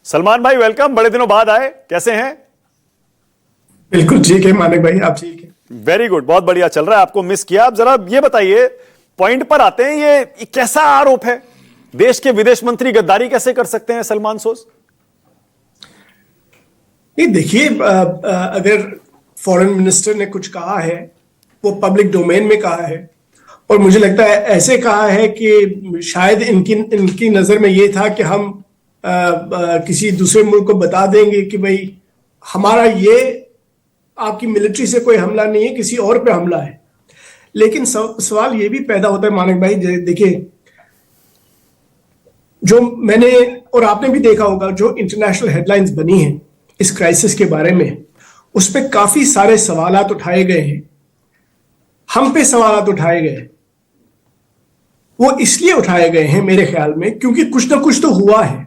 सलमान भाई वेलकम, बड़े दिनों बाद आए, कैसे हैं? बिल्कुल ठीक है मानिक भाई, आप ठीक है? वेरी गुड, बहुत बढ़िया चल रहा है। आपको मिस किया। आप जरा ये बताइए, पॉइंट पर आते हैं। ये कैसा आरोप है? देश के विदेश मंत्री गद्दारी कैसे कर सकते हैं सलमान सोज? ये देखिए, अगर फॉरेन मिनिस्टर ने कुछ कहा है वो पब्लिक डोमेन में कहा है, और मुझे लगता है ऐसे कहा है कि शायद इनकी नजर में ये था कि हम किसी दूसरे मुल्क को बता देंगे कि भाई हमारा ये आपकी मिलिट्री से कोई हमला नहीं है, किसी और पे हमला है। लेकिन सवाल ये भी पैदा होता है मानिक भाई, देखिए जो मैंने और आपने भी देखा होगा, जो इंटरनेशनल हेडलाइंस बनी हैं इस क्राइसिस के बारे में, उस पर काफी सारे सवालात उठाए गए हैं। हम पे सवालात उठाए गए, वो इसलिए उठाए गए हैं मेरे ख्याल में क्योंकि कुछ ना कुछ तो हुआ है।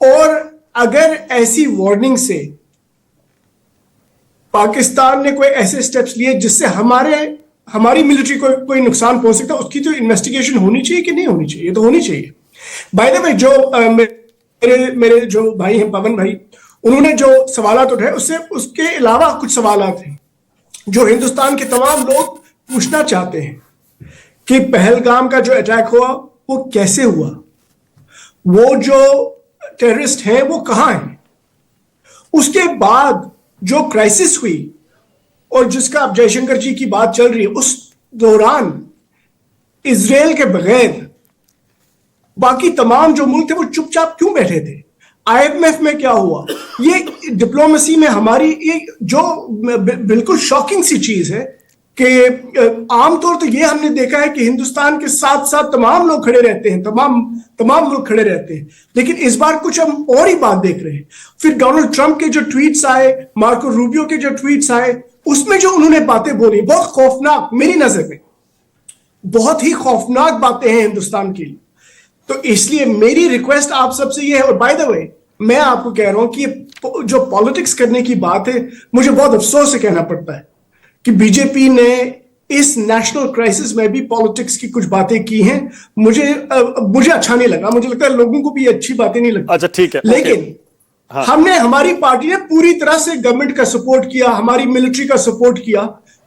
और अगर ऐसी वार्निंग से पाकिस्तान ने कोई ऐसे स्टेप्स लिए जिससे हमारी मिलिट्री को कोई नुकसान पहुंच सकता है, उसकी तो इन्वेस्टिगेशन होनी चाहिए कि नहीं होनी चाहिए? ये तो होनी चाहिए। बाय द वे, जो मेरे जो भाई हैं पवन भाई, उन्होंने जो सवालात उठाए उसके अलावा कुछ सवालात हैं जो हिंदुस्तान के तमाम लोग पूछना चाहते हैं कि पहलगाम का जो अटैक हुआ वो कैसे हुआ, वो जो टेररिस्ट हैं वो कहां हैं, उसके बाद जो क्राइसिस हुई और जिसका अब जयशंकर जी की बात चल रही है, उस दौरान इजराइल के बगैर बाकी तमाम जो मुल्क थे वो चुपचाप क्यों बैठे थे? आईएमएफ में क्या हुआ? ये डिप्लोमेसी में हमारी ये जो बिल्कुल शॉकिंग सी चीज है कि आमतौर तो ये हमने देखा है कि हिंदुस्तान के साथ साथ तमाम लोग खड़े रहते हैं, तमाम मुल्क खड़े रहते हैं, लेकिन इस बार कुछ हम और ही बात देख रहे हैं। फिर डोनाल्ड ट्रंप के जो ट्वीट्स आए, मार्को रूबियो के जो ट्वीट्स आए, उसमें जो उन्होंने बातें बोली, बहुत खौफनाक, मेरी नजर में बहुत ही खौफनाक बातें हैं हिंदुस्तान के लिए। तो इसलिए मेरी रिक्वेस्ट आप सबसे ये है, और बाय द वे मैं आपको कह रहा हूं कि जो पॉलिटिक्स करने की बात है, मुझे बहुत अफसोस से कहना पड़ता है कि बीजेपी ने इस नेशनल क्राइसिस में भी पॉलिटिक्स की कुछ बातें की हैं। मुझे अच्छा नहीं लगा, मुझे लगता है लोगों को भी अच्छी बातें नहीं लगती। अच्छा ठीक है, लेकिन हाँ। हमारी पार्टी ने पूरी तरह से गवर्नमेंट का सपोर्ट किया, हमारी मिलिट्री का सपोर्ट किया।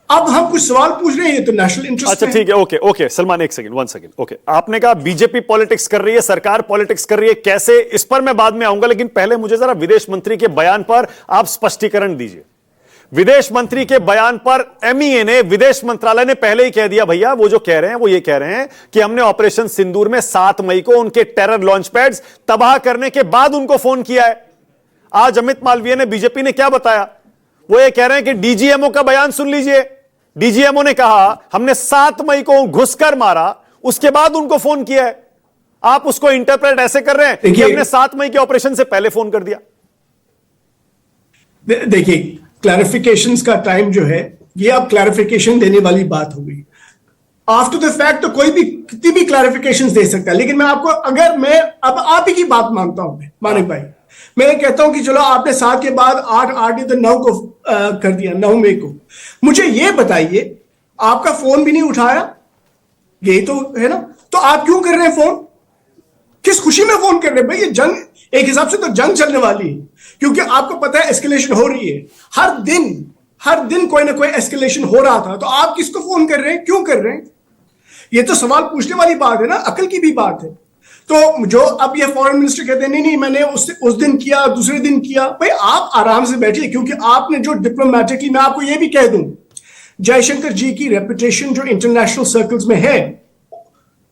अब हम कुछ सवाल पूछ रहे हैं तो नेशनल इंटरेस्ट। अच्छा ठीक है, ओके ओके सलमान, एक सेकंड, 1 सेकंड। ओके, आपने कहा बीजेपी पॉलिटिक्स कर रही है, सरकार पॉलिटिक्स कर रही है, कैसे, इस पर मैं बाद में आऊंगा, लेकिन पहले मुझे जरा विदेश मंत्री के बयान पर आप स्पष्टीकरण दीजिए। विदेश मंत्री के बयान पर एमईए ने, विदेश मंत्रालय ने पहले ही कह दिया, भैया वो जो कह रहे हैं वो ये कह रहे हैं कि हमने ऑपरेशन सिंदूर में 7 मई को उनके टेरर लॉन्च पैड्स तबाह करने के बाद उनको फोन किया है। आज अमित मालवीय ने, बीजेपी ने क्या बताया? वो ये कह रहे हैं कि डीजीएमओ का बयान सुन लीजिए। डीजीएमओ ने कहा हमने 7 मई को घुसकर मारा, उसके बाद उनको फोन किया है। आप उसको इंटरप्रेट ऐसे कर रहे हैं कि हमने 7 मई के ऑपरेशन से पहले फोन कर दिया। देखिए, क्लैरिफिकेशंस का टाइम जो है, ये अब क्लैरिफिकेशन देने वाली बात हो गई। आफ्टर द फैक्ट तो कोई भी कितनी भी क्लैरिफिकेशंस दे सकता है, लेकिन मैं आपको, अगर मैं अब आप ही की बात मानता हूं, मानिक भाई, मैं कहता हूं कि चलो आपने 7 के बाद 8 नहीं तो 9 को कर दिया, 9 मई को। मुझे ये बताइए, आपका फोन भी नहीं उठाया, यही तो है ना? तो आप क्यों कर रहे हैं फोन? किस खुशी में फोन कर रहे हैं भाई? ये जंग, एक हिसाब से तो जंग चलने वाली है, क्योंकि आपको पता है एस्केलेशन हो रही है। हर दिन कोई ना कोई एस्केलेशन हो रहा था, तो आप किसको फोन कर रहे हैं, क्यों कर रहे हैं? ये तो सवाल पूछने वाली बात है ना, अकल की भी बात है। तो जो अब ये फॉरेन मिनिस्टर कहते हैं नहीं मैंने उस दिन किया, दूसरे दिन किया, भाई आप आराम से बैठिए, क्योंकि आपने जो डिप्लोमेटिकली, मैं आपको ये भी कह दूं, जयशंकर जी की रेपुटेशन जो इंटरनेशनल सर्कल्स में है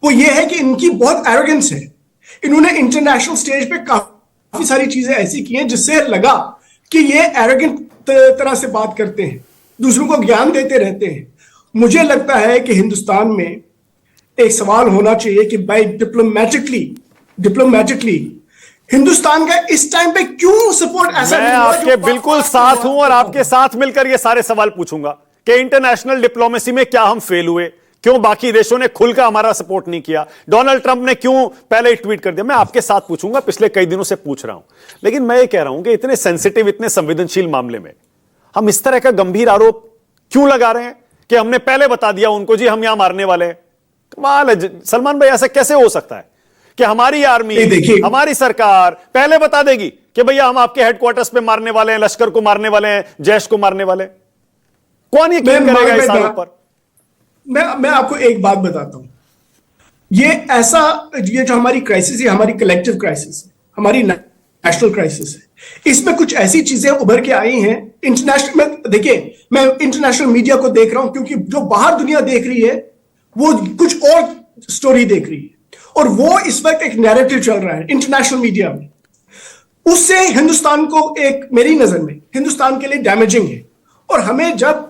वो ये है कि इनकी बहुत एरोगेंस है। इन्होंने इंटरनेशनल स्टेज पे काफी सारी चीजें ऐसी की हैं जिससे लगा कि ये एरोगेंट तरह से बात करते हैं, दूसरों को ज्ञान देते रहते हैं। मुझे लगता है कि हिंदुस्तान में एक सवाल होना चाहिए कि भाई डिप्लोमेटिकली हिंदुस्तान का इस टाइम पे क्यों सपोर्ट ऐसा? मैं आपके बिल्कुल साथ हूं और आपके साथ मिलकर ये सारे सवाल पूछूंगा कि इंटरनेशनल डिप्लोमेसी में क्या हम फेल हुए, क्यों बाकी देशों ने खुलकर हमारा सपोर्ट नहीं किया, डोनाल्ड ट्रंप ने क्यों पहले ट्वीट कर दिया। मैं आपके साथ पूछूंगा, पिछले कई दिनों से पूछ रहा हूं, लेकिन मैं ये कह रहा हूं कि इतने सेंसिटिव, इतने संवेदनशील मामले में हम इस तरह का गंभीर आरोप क्यों लगा रहे हैं कि हमने पहले बता दिया उनको, जी हम यहां मारने वाले हैं। कमाल है सलमान भाई, ऐसा कैसे हो सकता है कि हमारी आर्मी, नहीं, देखिए। हमारी सरकार पहले बता देगी कि भैया हम आपके हेडक्वार्टर्स पे मारने वाले हैं, लश्कर को मारने वाले हैं, जैश को मारने वाले हैं? कौन यकीन करेगा इस आरोप पर? मैं आपको एक बात बताता हूं। ये जो हमारी क्राइसिस है, हमारी कलेक्टिव क्राइसिस है, हमारी नेशनल क्राइसिस है, इसमें कुछ ऐसी चीजें उभर के आई हैं इंटरनेशनल में। देखिए, मैं इंटरनेशनल मीडिया को देख रहा हूं, क्योंकि जो बाहर दुनिया देख रही है वो कुछ और स्टोरी देख रही है, और वो इस वक्त एक नैरेटिव चल रहा है इंटरनेशनल मीडिया में। उससे हिंदुस्तान को, एक मेरी नजर में हिंदुस्तान के लिए डैमेजिंग है। और हमें जब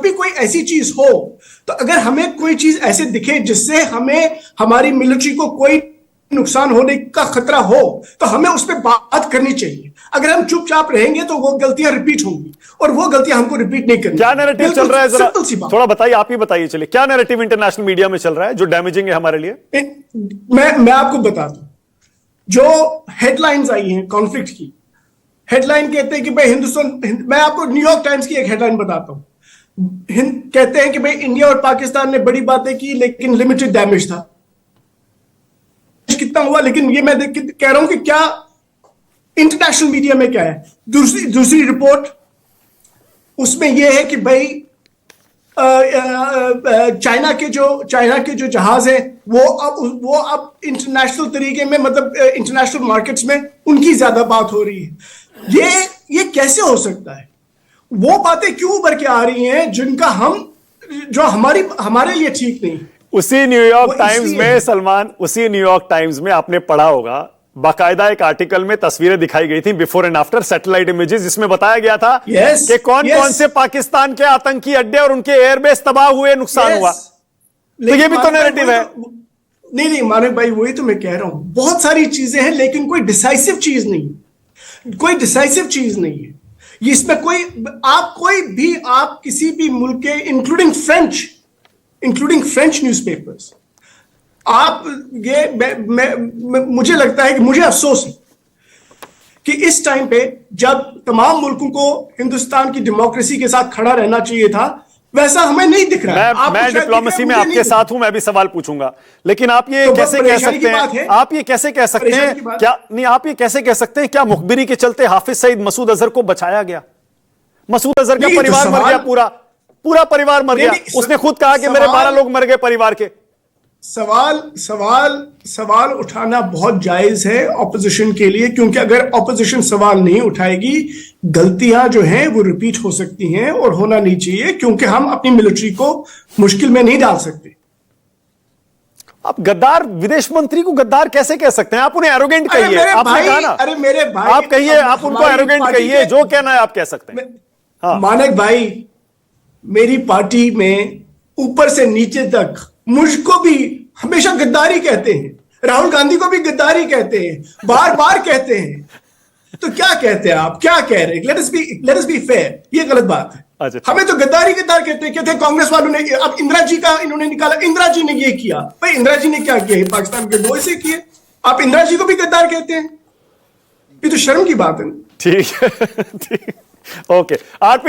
भी कोई ऐसी चीज हो, तो अगर हमें कोई चीज ऐसे दिखे जिससे हमें, हमारी मिलिट्री को कोई नुकसान होने का खतरा हो, तो हमें उस पर बात करनी चाहिए। अगर हम चुपचाप रहेंगे तो वो गलतियां रिपीट होंगी, और वो गलतियां हमको रिपीट नहीं करनी। क्या नैरेटिव चल रहा है, जरा सिंपल सी बात। थोड़ा बताइए, आप ही बताइए। चलिए, क्या नैरेटिव इंटरनेशनल मीडिया में चल रहा है जो डैमेजिंग है हमारे लिए? मैं आपको बताता हूं। जो हेडलाइंस आई हैं कॉन्फ्लिक्ट की, हेडलाइन कहते हैं कि भाई हिंदुस्तान, मैं आपको न्यूयॉर्क टाइम्स की एक हेडलाइन बताता हूं। कहते हैं कि भाई इंडिया और पाकिस्तान ने बड़ी बातें की, लेकिन लिमिटेड डैमेज था। कितना हुआ, लेकिन ये मैं कह रहा हूं कि क्या इंटरनेशनल मीडिया में क्या है। दूसरी रिपोर्ट उसमें यह है कि भाई चाइना के जो जहाज हैं वो अब इंटरनेशनल तरीके में, मतलब इंटरनेशनल मार्केट्स में उनकी ज्यादा बात हो रही है। ये कैसे हो सकता है? वो बातें क्यों उभर के आ रही हैं जो हमारे लिए ठीक नहीं। उसी न्यूयॉर्क टाइम्स में सलमान, उसी न्यूयॉर्क टाइम्स में आपने पढ़ा होगा, बाकायदा एक आर्टिकल में तस्वीरें दिखाई गई थी, before and after satellite images, जिसमें बताया गया था कि कौन कौन से पाकिस्तान के आतंकी अड्डे और उनके एयरबेस तबाह हुए, नुकसान हुआ। तो ये भी तो नैरेटिव है। नहीं मानक भाई, वही तो मैं कह रहा हूं। बहुत सारी चीजें हैं, लेकिन कोई डिसाइसिव चीज नहीं है। इसमें आप किसी भी मुल्क के, इंक्लूडिंग फ्रेंच न्यूज़पेपर्स, मुझे लगता है कि मुझे अफसोस है कि इस टाइम पे जब तमाम मुल्कों को हिंदुस्तान की डेमोक्रेसी के साथ खड़ा रहना चाहिए था, वैसा हमें नहीं दिख रहा है। मैं डिप्लोमेसी में आपके साथ हूं, मैं भी सवाल पूछूंगा, लेकिन आप ये कैसे कह सकते हैं, आप ये कैसे कह सकते हैं क्या, नहीं आप ये कैसे कह सकते हैं क्या मुखबिरी के चलते हाफिज सईद मसूद अजहर को बचाया गया? मसूद अजहर का परिवार मर गया, पूरा परिवार मर गया। उसने खुद कहा कि मेरे 12 लोग मर गए परिवार के। सवाल उठाना बहुत जायज है ऑपोजिशन के लिए, क्योंकि अगर ऑपोजिशन सवाल नहीं उठाएगी, गलतियां जो हैं वो रिपीट हो सकती हैं, और होना नहीं चाहिए, क्योंकि हम अपनी मिलिट्री को मुश्किल में नहीं डाल सकते। आप गद्दार, विदेश मंत्री को गद्दार कैसे कह सकते हैं? आप उन्हें एरोगेंट कहिए, आपने कहा ना। अरे मेरे भाई, आप कहिए, आप उनको एरोगेंट कहिए, जो कहना है आप कह सकते हैं। हाँ। मानक भाई, मेरी पार्टी में ऊपर से नीचे तक मुझको भी हमेशा गद्दारी कहते हैं, राहुल गांधी को भी गद्दारी कहते हैं, बार बार कहते हैं। तो क्या कहते हैं आप, क्या कह रहे हैं? लेट अस बी फेयर, ये गलत बात है। अच्छा। हमें तो गद्दार कहते हैं कांग्रेस वालों ने। अब इंदिरा जी का इन्होंने निकाला, इंदिरा जी ने ये किया। भाई इंदिरा जी ने क्या किया? पाकिस्तान के दो ऐसे किए, आप इंदिरा जी को भी गद्दार कहते हैं? ये तो शर्म की बात है। ठीक है, ठीक, ओके।